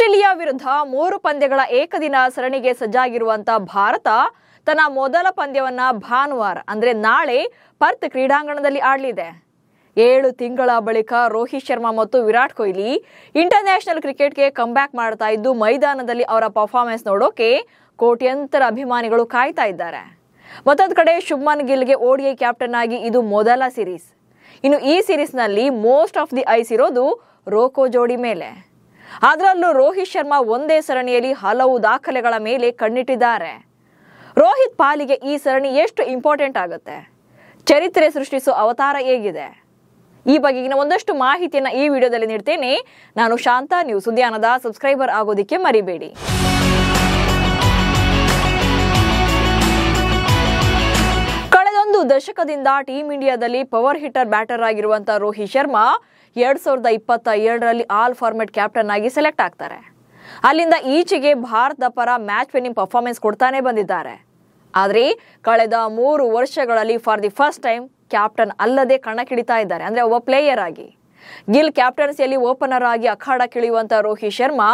Australia ವಿರುದ್ಧ 3 ಪಂದ್ಯಗಳ ಏಕದಿನ ಸರಣಿಗೆ ಸಜ್ಜಾಗಿರುವಂತಹ ಭಾರತ ತನ್ನ ಮೊದಲ ಪಂದ್ಯವನ್ನ ಭಾನುವಾರ ಅಂದ್ರೆ ನಾಳೆ ಪರ್ತ್ ಕ್ರೀಡಾಂಗಣದಲ್ಲಿ ಆಡಲಿದೆ. 7 ತಿಂಗಳ ಬಳಿಕ ರೋಹಿತ್ ಶರ್ಮಾ ಮತ್ತು ವಿರಾಟ್ ಕೊಹ್ಲಿ ಇಂಟರ್ನ್ಯಾಷನಲ್ ಕ್ರಿಕೆಟ್ಗೆ ಕಂಬ್ಯಾಕ್ ಮಾಡ್ತಾ ಇದ್ದು ಮೈದಾನದಲ್ಲಿ ಅವರ ಪರ್ಫಾರ್ಮೆನ್ಸ್ ನೋಡೋಕೆ ಕೋಟ್ಯಂತರ ಅಭಿಮಾನಿಗಳು ಕಾಯ್ತಾ ಇದ್ದಾರೆ. ಮತ್ತೊಂದು ಕಡೆ ಶುಭ್ಮನ್ ಗಿಲ್ಗೆ ODI ಕ್ಯಾಪ್ಟನ್ ಆಗಿ ಇದು ಮೊದಲ ಸೀರೀಸ್. ಇನ್ನು ಈ ಸೀರೀಸ್ನಲ್ಲಿ ಮೋಸ್ಟ್ ಆಫ್ ದಿ ಐಸ್ ಇರೋದು ರೋಕೋ ಜೋಡಿ ಮೇಲೆ. ಅದರಲ್ಲೂ ರೋಹಿತ್ ಶರ್ಮಾ ಒಂದೇ ಸರಣಿಯಲ್ಲಿ ಹಲವು ದಾಖಲೆಗಳ ಮೇಲೆ ಕಣ್ಣಿಟ್ಟಿದ್ದಾರೆ. ರೋಹಿತ್ ಪಾಲಿಗೆ ಈ ಸರಣಿ ಎಷ್ಟು ಇಂಪಾರ್ಟೆಂಟ್ ಆಗುತ್ತೆ, ಚರಿತ್ರೆ ಸೃಷ್ಟಿಸೋ ಅವತಾರ ಹೇಗಿದೆ, ಈ ಬಗೆಗಿನ ಒಂದಷ್ಟು ಮಾಹಿತಿಯನ್ನು ಈ ವಿಡಿಯೋದಲ್ಲಿ ನೀಡ್ತೇನೆ. ನಾನು ಶಾಂತ, ನೀವು ಸುದ್ದಿಯಾನದ ಸಬ್ಸ್ಕ್ರೈಬರ್ ಆಗೋದಿಕ್ಕೆ ಮರಿಬೇಡಿ. ಕಳೆದೊಂದು ದಶಕದಿಂದ ಟೀಮ್ ಇಂಡಿಯಾದಲ್ಲಿ ಪವರ್ ಹಿಟ್ಟರ್ ಬ್ಯಾಟರ್ ಆಗಿರುವಂತಹ ರೋಹಿತ್ ಶರ್ಮಾ 2022ರಲ್ಲಿ ಆಲ್ ಫಾರ್ಮೆಟ್ ಕ್ಯಾಪ್ಟನ್ ಆಗಿ ಸೆಲೆಕ್ಟ್ ಆಗ್ತಾರೆ. ಅಲ್ಲಿಂದ ಈಚೆಗೆ ಭಾರತದ ಪರ ಮ್ಯಾಚ್ ವಿನ್ನಿಂಗ್ ಪರ್ಫಾರ್ಮೆನ್ಸ್ ಕೊಡ್ತಾನೆ ಬಂದಿದ್ದಾರೆ. ಆದರೆ ಕಳೆದ 3 ವರ್ಷಗಳಲ್ಲಿ for the first time captain ಅಲ್ಲದೆ ಕಣಕ್ಕಿಳಿತಾ ಇದ್ದಾರೆ, ಅಂದ್ರೆ ಒಬ್ಬ ಪ್ಲೇಯರ್ ಆಗಿ. ಗಿಲ್ ಕ್ಯಾಪ್ಟನ್ಸಿಯಲ್ಲಿ ಓಪನರ್ ಆಗಿ ಅಖಾಡಕ್ಕಿಳಿಯುವಂತ ರೋಹಿತ್ ಶರ್ಮಾ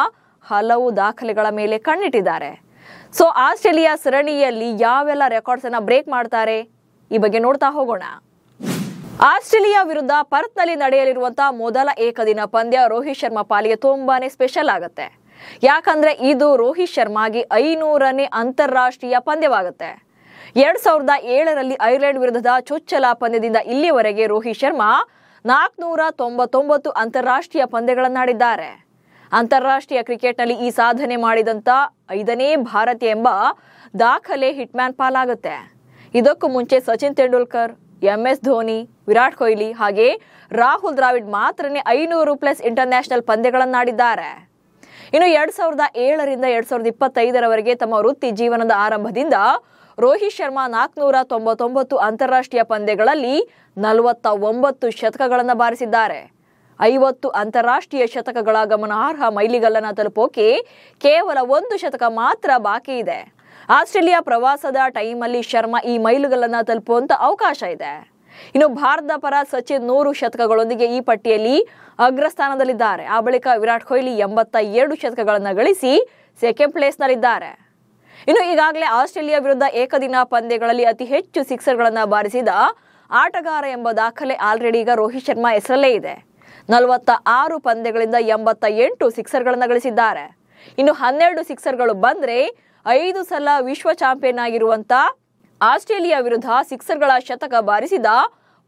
ಹಲವು ದಾಖಲೆಗಳ ಮೇಲೆ ಕಣ್ಣಿಟ್ಟಿದ್ದಾರೆ. ಸೊ ಆಸ್ಟ್ರೇಲಿಯಾ ಸರಣಿಯಲ್ಲಿ ಯಾವೆಲ್ಲ ರೆಕಾರ್ಡ್ಸ್ ಅನ್ನ ಬ್ರೇಕ್ ಮಾಡ್ತಾರೆ, ಈ ಬಗ್ಗೆ ನೋಡ್ತಾ ಹೋಗೋಣ. ಆಸ್ಟ್ರೇಲಿಯಾ ವಿರುದ್ಧ ಪರ್ತ್ನಲ್ಲಿ ನಡೆಯಲಿರುವಂತಹ ಮೊದಲ ಏಕದಿನ ಪಂದ್ಯ ರೋಹಿತ್ ಶರ್ಮಾ ಪಾಲಿಗೆ ತುಂಬಾನೇ ಸ್ಪೆಷಲ್ ಆಗುತ್ತೆ. ಯಾಕಂದ್ರೆ ಇದು ರೋಹಿತ್ ಶರ್ಮಾಗೆ 500ನೇ ಅಂತಾರಾಷ್ಟ್ರೀಯ ಪಂದ್ಯವಾಗುತ್ತೆ. 2007ರಲ್ಲಿ ಐರ್ಲೆಂಡ್ ವಿರುದ್ಧದ ಚೊಚ್ಚಲ ಪಂದ್ಯದಿಂದ ಇಲ್ಲಿವರೆಗೆ ರೋಹಿತ್ ಶರ್ಮಾ 499 ಅಂತಾರಾಷ್ಟ್ರೀಯ ಪಂದ್ಯಗಳನ್ನಾಡಿದ್ದಾರೆ. ಅಂತಾರಾಷ್ಟ್ರೀಯ ಕ್ರಿಕೆಟ್ನಲ್ಲಿ ಈ ಸಾಧನೆ ಮಾಡಿದಂತ 5ನೇ ಭಾರತೀಯ ಎಂಬ ದಾಖಲೆ ಹಿಟ್ಮ್ಯಾನ್ ಪಾಲಾಗುತ್ತೆ. ಇದಕ್ಕೂ ಮುಂಚೆ ಸಚಿನ್ ತೆಂಡೂಲ್ಕರ್, MS ಧೋನಿ, ವಿರಾಟ್ ಕೊಹ್ಲಿ ಹಾಗೆ ರಾಹುಲ್ ದ್ರಾವಿಡ್ ಮಾತ್ರನೇ 500+ ಇಂಟರ್ನ್ಯಾಷನಲ್ ಪಂದ್ಯಗಳನ್ನಾಡಿದ್ದಾರೆ. ಇನ್ನು 2007ರಿಂದ 2025ರವರೆಗೆ ತಮ್ಮ ವೃತ್ತಿ ಜೀವನದ ಆರಂಭದಿಂದ ರೋಹಿತ್ ಶರ್ಮಾ 499 ಅಂತಾರಾಷ್ಟ್ರೀಯ ಪಂದ್ಯಗಳಲ್ಲಿ 49 ಶತಕಗಳನ್ನು ಬಾರಿಸಿದ್ದಾರೆ. 50 ಅಂತಾರಾಷ್ಟ್ರೀಯ ಶತಕಗಳ ಗಮನಾರ್ಹ ಮೈಲಿಗಲ್ಲನ್ನ ತಲುಪೋಕೆ ಕೇವಲ 1 ಶತಕ ಮಾತ್ರ ಬಾಕಿ ಇದೆ. ಆಸ್ಟ್ರೇಲಿಯಾ ಪ್ರವಾಸದ ಟೈಮಲ್ಲಿ ಶರ್ಮಾ ಈ ಮೈಲುಗಲ್ಲನ್ನ ತಲುಪುವಂತ ಅವಕಾಶ ಇದೆ. ಇನ್ನು ಭಾರತದ ಪರ ಸಚಿನ್ 100 ಶತಕಗಳೊಂದಿಗೆ ಈ ಪಟ್ಟಿಯಲ್ಲಿ ಅಗ್ರಸ್ಥಾನದಲ್ಲಿದ್ದಾರೆ. ಆ ಬಳಿಕ ವಿರಾಟ್ ಕೊಹ್ಲಿ 82 ಶತಕಗಳನ್ನು ಗಳಿಸಿ ಸೆಕೆಂಡ್ ಪ್ಲೇಸ್ ನಲ್ಲಿದ್ದಾರೆ. ಇನ್ನು ಈಗಾಗಲೇ ಆಸ್ಟ್ರೇಲಿಯಾ ವಿರುದ್ಧ ಏಕದಿನ ಪಂದ್ಯಗಳಲ್ಲಿ ಅತಿ ಹೆಚ್ಚು ಸಿಕ್ಸರ್ಗಳನ್ನು ಬಾರಿಸಿದ ಆಟಗಾರ ಎಂಬ ದಾಖಲೆ ಆಲ್ರೆಡಿ ಈಗ ರೋಹಿತ್ ಶರ್ಮಾ ಹೆಸರಲ್ಲೇ ಇದೆ. 46 ಪಂದ್ಯಗಳಿಂದ 88 ಸಿಕ್ಸರ್ಗಳನ್ನು ಗಳಿಸಿದ್ದಾರೆ. ಇನ್ನು 12 ಸಿಕ್ಸರ್ಗಳು ಬಂದ್ರೆ 5 ಸಲ ವಿಶ್ವ ಚಾಂಪಿಯನ್ ಆಗಿರುವಂತ ಆಸ್ಟ್ರೇಲಿಯಾ ವಿರುದ್ಧ ಸಿಕ್ಸರ್ಗಳ ಶತಕ ಬಾರಿಸಿದ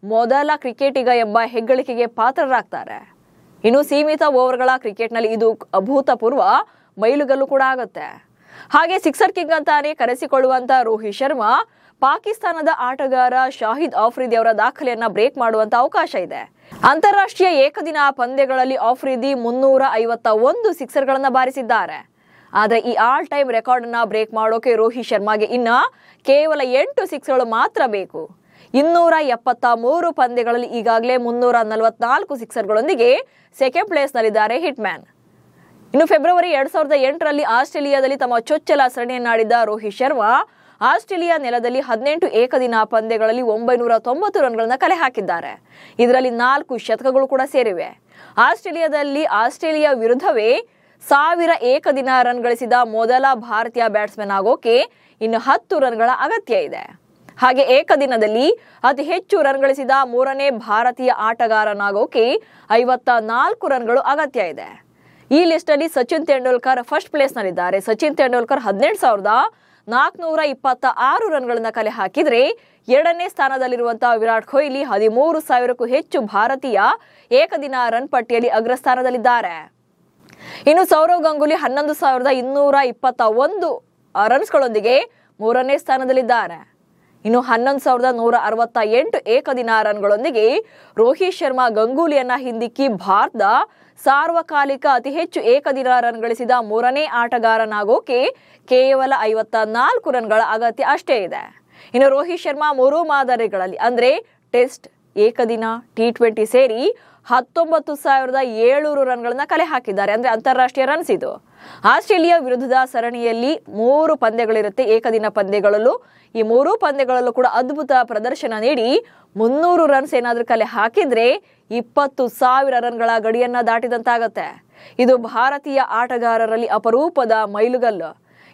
ಮೊದಲ ಕ್ರಿಕೆಟಿಗ ಎಂಬ ಹೆಗ್ಗಳಿಕೆಗೆ ಪಾತ್ರರಾಗ್ತಾರೆ. ಇನ್ನು ಸೀಮಿತ ಓವರ್ಗಳ ಕ್ರಿಕೆಟ್ನಲ್ಲಿ ಇದು ಅಭೂತಪೂರ್ವ ಮೈಲುಗಲ್ಲು ಕೂಡ ಆಗುತ್ತೆ. ಹಾಗೆ ಸಿಕ್ಸರ್ ಕಿಂಗ್ ಅಂತಾನೆ ಕರೆಸಿಕೊಳ್ಳುವಂತ ರೋಹಿತ್ ಶರ್ಮಾ ಪಾಕಿಸ್ತಾನದ ಆಟಗಾರ ಶಾಹಿದ್ ಆಫ್ರಿದಿ ಅವರ ದಾಖಲೆಯನ್ನ ಬ್ರೇಕ್ ಮಾಡುವಂತ ಅವಕಾಶ ಇದೆ. ಅಂತಾರಾಷ್ಟ್ರೀಯ ಏಕದಿನ ಪಂದ್ಯಗಳಲ್ಲಿ ಆಫ್ರಿದಿ 351 ಸಿಕ್ಸರ್ಗಳನ್ನ ಬಾರಿಸಿದ್ದಾರೆ. ಆದರೆ ಈ ಆಲ್ ಟೈಮ್ ರೆಕಾರ್ಡ್ ಅನ್ನ ಬ್ರೇಕ್ ಮಾಡೋಕೆ ರೋಹಿತ್ ಶರ್ಮಾಗೆ ಇನ್ನ ಕೇವಲ 8 ಸಿಕ್ಸ್ಗಳು ಮಾತ್ರ ಬೇಕು. 273 ಪಂದ್ಯಗಳಲ್ಲಿ ಈಗಾಗಲೇ 344 ಸಿಕ್ಸರ್ಗಳೊಂದಿಗೆ ಸೆಕೆಂಡ್ ಪ್ಲೇಸ್ ನಲ್ಲಿದ್ದಾರೆ ಹಿಟ್ಮ್ಯಾನ್. ಇನ್ನು ಫೆಬ್ರವರಿ 2008ರಲ್ಲಿ ಆಸ್ಟ್ರೇಲಿಯಾದಲ್ಲಿ ತಮ್ಮ ಚೊಚ್ಚಲ ಸರಣಿಯನ್ನಾಡಿದ್ದ ರೋಹಿತ್ ಶರ್ಮಾ ಆಸ್ಟ್ರೇಲಿಯಾ ನೆಲದಲ್ಲಿ 18 ಏಕದಿನ ಪಂದ್ಯಗಳಲ್ಲಿ 990 ರನ್ಗಳನ್ನ ಕಲೆ ಹಾಕಿದ್ದಾರೆ. ಇದರಲ್ಲಿ 4 ಶತಕಗಳು ಕೂಡ ಸೇರಿವೆ. ಆಸ್ಟ್ರೇಲಿಯಾ ವಿರುದ್ಧವೇ 1000 ಏಕದಿನ ರನ್ ಗಳಿಸಿದ ಮೊದಲ ಭಾರತೀಯ ಬ್ಯಾಟ್ಸ್ಮನ್ ಆಗೋಕೆ ಇನ್ನು 10 ರನ್ಗಳ ಅಗತ್ಯ ಇದೆ. ಹಾಗೆ ಏಕದಿನದಲ್ಲಿ ಅತಿ ಹೆಚ್ಚು ರನ್ ಗಳಿಸಿದ 3ನೇ ಭಾರತೀಯ ಆಟಗಾರನಾಗೋಕೆ 54 ರನ್ಗಳು ಅಗತ್ಯ ಇದೆ. ಈ ಲಿಸ್ಟ್ ಅಲ್ಲಿ ಸಚಿನ್ ತೆಂಡೂಲ್ಕರ್ ಫಸ್ಟ್ ಪ್ಲೇಸ್ ನಲ್ಲಿದ್ದಾರೆ. ಸಚಿನ್ ತೆಂಡೂಲ್ಕರ್ 18,426 ರನ್ಗಳನ್ನ ಕಲೆ ಹಾಕಿದ್ರೆ 2ನೇ ಸ್ಥಾನದಲ್ಲಿರುವಂತಹ ವಿರಾಟ್ ಕೊಹ್ಲಿ 13,000ಕ್ಕೂ ಹೆಚ್ಚು ಭಾರತೀಯ ಏಕದಿನ ರನ್ ಪಟ್ಟಿಯಲ್ಲಿ ಅಗ್ರಸ್ಥಾನದಲ್ಲಿದ್ದಾರೆ. ಇನ್ನು ಸೌರವ್ ಗಂಗೂಲಿ 11,221 ರನ್ಸ್ಗಳೊಂದಿಗೆ 3ನೇ ಸ್ಥಾನದಲ್ಲಿದ್ದಾರೆ. ಇನ್ನು 11,168 ಏಕದಿನ ರನ್ಗಳೊಂದಿಗೆ ರೋಹಿತ್ ಶರ್ಮಾ ಗಂಗೂಲಿಯನ್ನ ಹಿಂದಿಕ್ಕಿ ಭಾರತದ ಸಾರ್ವಕಾಲಿಕ ಅತಿ ಹೆಚ್ಚು ಏಕದಿನ ರನ್ ಗಳಿಸಿದ 3ನೇ ಆಟಗಾರನಾಗೋಕೆ ಕೇವಲ 54 ರನ್ಗಳ ಅಗತ್ಯ ಅಷ್ಟೇ ಇದೆ. ಇನ್ನು ರೋಹಿತ್ ಶರ್ಮಾ 3 ಮಾದರಿಗಳಲ್ಲಿ ಅಂದ್ರೆ ಟೆಸ್ಟ್, ಏಕದಿನ, T20 ಸೇರಿ 19,700 ರನ್ಗಳನ್ನ ಕಲೆ ಹಾಕಿದ್ದಾರೆ. ಅಂದ್ರೆ ಅಂತಾರಾಷ್ಟ್ರೀಯ ರನ್ಸ್ ಇದು. ಆಸ್ಟ್ರೇಲಿಯಾ ವಿರುದ್ಧದ ಸರಣಿಯಲ್ಲಿ 3 ಪಂದ್ಯಗಳಿರುತ್ತೆ, ಏಕದಿನ ಪಂದ್ಯಗಳಲ್ಲೂ. ಈ 3 ಪಂದ್ಯಗಳಲ್ಲೂ ಕೂಡ ಅದ್ಭುತ ಪ್ರದರ್ಶನ ನೀಡಿ 300 ರನ್ಸ್ ಏನಾದ್ರೂ ಕಲೆ ಹಾಕಿದ್ರೆ 20,000 ರನ್ಗಳ ಗಡಿಯನ್ನ ದಾಟಿದಂತಾಗತ್ತೆ. ಇದು ಭಾರತೀಯ ಆಟಗಾರರಲ್ಲಿ ಅಪರೂಪದ ಮೈಲುಗಲ್ಲು.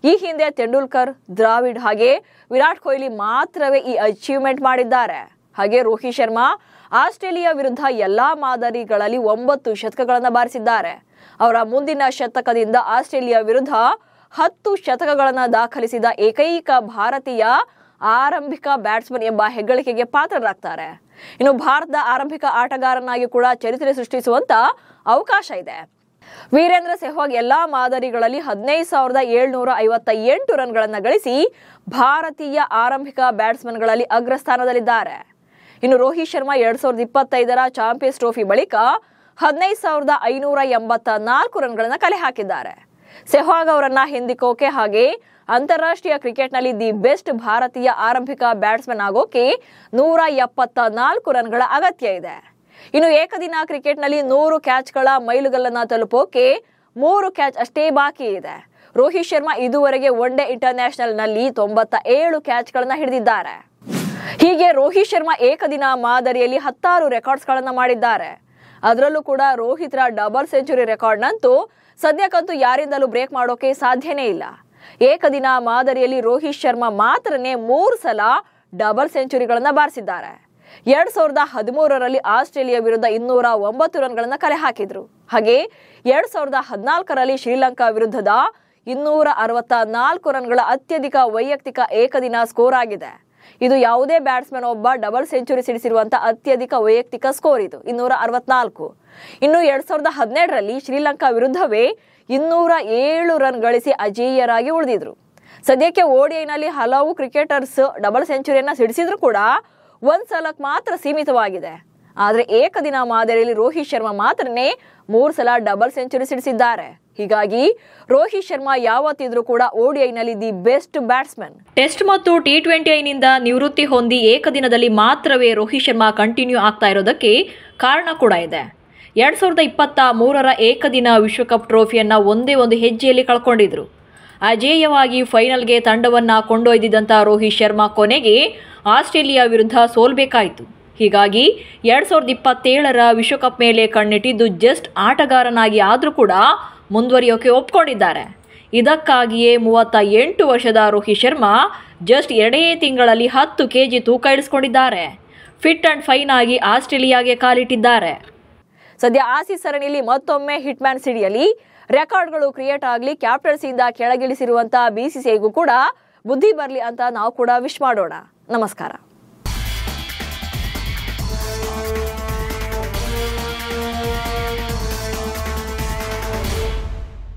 ಈ ಹಿಂದೆ ತೆಂಡೂಲ್ಕರ್, ದ್ರಾವಿಡ್ ಹಾಗೆ ವಿರಾಟ್ ಕೊಹ್ಲಿ ಮಾತ್ರವೇ ಈ ಅಚೀವ್ಮೆಂಟ್ ಮಾಡಿದ್ದಾರೆ. ಹಾಗೆ ರೋಹಿತ್ ಶರ್ಮಾ ಆಸ್ಟ್ರೇಲಿಯಾ ವಿರುದ್ಧ ಎಲ್ಲಾ ಮಾದರಿಗಳಲ್ಲಿ 9 ಶತಕಗಳನ್ನು ಬಾರಿಸಿದ್ದಾರೆ. ಅವರ ಮುಂದಿನ ಶತಕದಿಂದ ಆಸ್ಟ್ರೇಲಿಯಾ ವಿರುದ್ಧ 10 ಶತಕಗಳನ್ನು ದಾಖಲಿಸಿದ ಏಕೈಕ ಭಾರತೀಯ ಆರಂಭಿಕ ಬ್ಯಾಟ್ಸ್ಮನ್ ಎಂಬ ಹೆಗ್ಗಳಿಕೆಗೆ ಪಾತ್ರರಾಗ್ತಾರೆ. ಇನ್ನು ಭಾರತದ ಆರಂಭಿಕ ಆಟಗಾರನಾಗಿ ಕೂಡ ಚರಿತ್ರೆ ಸೃಷ್ಟಿಸುವಂತ ಅವಕಾಶ ಇದೆ. ವೀರೇಂದ್ರ ಸೆಹ್ವಾಗ್ ಎಲ್ಲಾ ಮಾದರಿಗಳಲ್ಲಿ 15,758 ರನ್ಗಳನ್ನು ಗಳಿಸಿ ಭಾರತೀಯ ಆರಂಭಿಕ ಬ್ಯಾಟ್ಸ್ಮನ್ಗಳಲ್ಲಿ ಅಗ್ರಸ್ಥಾನದಲ್ಲಿದ್ದಾರೆ. ಇನ್ನು ರೋಹಿತ್ ಶರ್ಮಾ 2025ರ ಚಾಂಪಿಯನ್ಸ್ ಟ್ರೋಫಿ ಬಳಿಕ 15,584 ರನ್ಗಳನ್ನು ಕಲೆ ಹಾಕಿದ್ದಾರೆ. ಸೆಹ್ವಾಗ್ ಅವರನ್ನ ಹಿಂದಿಕ್ಕೋಕೆ ಹಾಗೆ ಅಂತಾರಾಷ್ಟ್ರೀಯ ಕ್ರಿಕೆಟ್ನಲ್ಲಿ ದಿ ಬೆಸ್ಟ್ ಭಾರತೀಯ ಆರಂಭಿಕ ಬ್ಯಾಟ್ಸ್ಮನ್ ಆಗೋಕೆ 174 ರನ್ಗಳ ಅಗತ್ಯ ಇದೆ. ಇನ್ನು ಏಕದಿನ ಕ್ರಿಕೆಟ್ನಲ್ಲಿ 100 ಕ್ಯಾಚ್ಗಳ ಮೈಲುಗಲ್ಲನ್ನ ತಲುಪೋಕೆ 3 ಕ್ಯಾಚ್ ಅಷ್ಟೇ ಬಾಕಿ ಇದೆ. ರೋಹಿತ್ ಶರ್ಮಾ ಇದುವರೆಗೆ ಒನ್ ಡೇ ಇಂಟರ್ನ್ಯಾಷನಲ್ ನಲ್ಲಿ 97 ಕ್ಯಾಚ್ಗಳನ್ನ ಹಿಡಿದಿದ್ದಾರೆ. ಹೀಗೆ ರೋಹಿತ್ ಶರ್ಮಾ ಏಕದಿನ ಮಾದರಿಯಲ್ಲಿ 16 ರೆಕಾರ್ಡ್ಸ್ಗಳನ್ನ ಮಾಡಿದ್ದಾರೆ. ಅದರಲ್ಲೂ ಕೂಡ ರೋಹಿತ್ರ ಡಬಲ್ ಸೆಂಚುರಿ ರೆಕಾರ್ಡ್ನಂತೂ ಸದ್ಯಕ್ಕಂತೂ ಯಾರಿಂದಲೂ ಬ್ರೇಕ್ ಮಾಡೋಕೆ ಸಾಧ್ಯನೇ ಇಲ್ಲ. ಏಕದಿನ ಮಾದರಿಯಲ್ಲಿ ರೋಹಿತ್ ಶರ್ಮಾ ಮಾತ್ರನೇ 3 ಸಲ ಡಬಲ್ ಸೆಂಚುರಿಗಳನ್ನ ಬಾರಿಸಿದ್ದಾರೆ. 2013ರಲ್ಲಿ ಆಸ್ಟ್ರೇಲಿಯಾ ವಿರುದ್ಧ 209 ರನ್ಗಳನ್ನ ಕಲೆ ಹಾಕಿದ್ರು. ಹಾಗೆ 2014ರಲ್ಲಿ ಶ್ರೀಲಂಕಾ ವಿರುದ್ಧದ 264 ರನ್ಗಳ ಅತ್ಯಧಿಕ ವೈಯಕ್ತಿಕ ಏಕದಿನ ಸ್ಕೋರ್ ಆಗಿದೆ. ಇದು ಯಾವುದೇ ಬ್ಯಾಟ್ಸ್ಮನ್ ಒಬ್ಬ ಡಬಲ್ ಸೆಂಚುರಿ ಸಿಡಿಸಿರುವಂತಹ ಅತ್ಯಧಿಕ ವೈಯಕ್ತಿಕ ಸ್ಕೋರ್ ಇದು 264. ಇನ್ನು 2017ರಲ್ಲಿ ಶ್ರೀಲಂಕಾ ವಿರುದ್ಧವೇ 207 ರನ್ ಗಳಿಸಿ ಅಜೇಯರಾಗಿ ಉಳಿದಿದ್ರು. ಸದ್ಯಕ್ಕೆ ಓಡಿಐನಲ್ಲಿ ಹಲವು ಕ್ರಿಕೆಟರ್ಸ್ ಡಬಲ್ ಸೆಂಚುರಿಯನ್ನ ಸಿಡಿಸಿದ್ರು ಕೂಡ 1 ಸಲಕ್ಕೆ ಮಾತ್ರ ಸೀಮಿತವಾಗಿದೆ. ಆದ್ರೆ ಏಕದಿನ ಮಾದರಿಯಲ್ಲಿ ರೋಹಿತ್ ಶರ್ಮಾ ಮಾತ್ರನೇ 3 ಸಲ ಡಬಲ್ ಸೆಂಚುರಿ ಸಿಡಿಸಿದ್ದಾರೆ. ಹೀಗಾಗಿ ರೋಹಿತ್ ಶರ್ಮಾ ಯಾವತ್ತಿದ್ರೂ ಕೂಡ ಓಡಿಐನಲ್ಲಿ ದಿ ಬೆಸ್ಟ್ ಬ್ಯಾಟ್ಸ್ಮನ್. ಟೆಸ್ಟ್ ಮತ್ತು T20ನಿಂದ ನಿವೃತ್ತಿ ಹೊಂದಿ ಏಕದಿನದಲ್ಲಿ ಮಾತ್ರವೇ ರೋಹಿತ್ ಶರ್ಮಾ ಕಂಟಿನ್ಯೂ ಆಗ್ತಾ ಇರೋದಕ್ಕೆ ಕಾರಣ ಕೂಡ ಇದೆ. 2023ರ ಏಕದಿನ ವಿಶ್ವಕಪ್ ಟ್ರೋಫಿಯನ್ನ ಒಂದೇ ಒಂದು ಹೆಜ್ಜೆಯಲ್ಲಿ ಕಳ್ಕೊಂಡಿದ್ರು. ಅಜೇಯವಾಗಿ ಫೈನಲ್ಗೆ ತಂಡವನ್ನ ಕೊಂಡೊಯ್ದಿದ್ದಂಥ ರೋಹಿತ್ ಶರ್ಮಾ ಕೊನೆಗೆ ಆಸ್ಟ್ರೇಲಿಯಾ ವಿರುದ್ಧ ಸೋಲ್ಬೇಕಾಯಿತು. ಹೀಗಾಗಿ 2027ರ ವಿಶ್ವಕಪ್ ಮೇಲೆ ಕಣ್ಣಿಟ್ಟಿದ್ದು ಜಸ್ಟ್ ಆಟಗಾರನಾಗಿ ಆದರೂ ಕೂಡ ಮುಂದುವರಿಯೋಕೆ ಒಪ್ಕೊಂಡಿದ್ದಾರೆ. ಇದಕ್ಕಾಗಿಯೇ 38 ವರ್ಷದ ರೋಹಿತ್ ಶರ್ಮಾ ಜಸ್ಟ್ 2 ತಿಂಗಳಲ್ಲಿ 10 kg ತೂಕ ಇಳಿಸ್ಕೊಂಡಿದ್ದಾರೆ. ಫಿಟ್ ಅಂಡ್ ಫೈನ್ ಆಗಿ ಆಸ್ಟ್ರೇಲಿಯಾಗೆ ಕಾಲಿಟ್ಟಿದ್ದಾರೆ. ಸದ್ಯ ಆಸೀಸ್ ಸರಣಿಯಲ್ಲಿ ಮತ್ತೊಮ್ಮೆ ಹಿಟ್ಮ್ಯಾನ್ ಸಿಡಿಯಲಿ, ರೆಕಾರ್ಡ್ಗಳು ಕ್ರಿಯೇಟ್ ಆಗಲಿ, ಕ್ಯಾಪ್ಟನ್ಸಿಯಿಂದ ಕೆಳಗಿಳಿಸಿರುವಂತಹ BCCIಗೂ ಕೂಡ ಬುದ್ಧಿ ಬರಲಿ ಅಂತ ನಾವು ಕೂಡ ವಿಶ್ ಮಾಡೋಣ. ನಮಸ್ಕಾರ.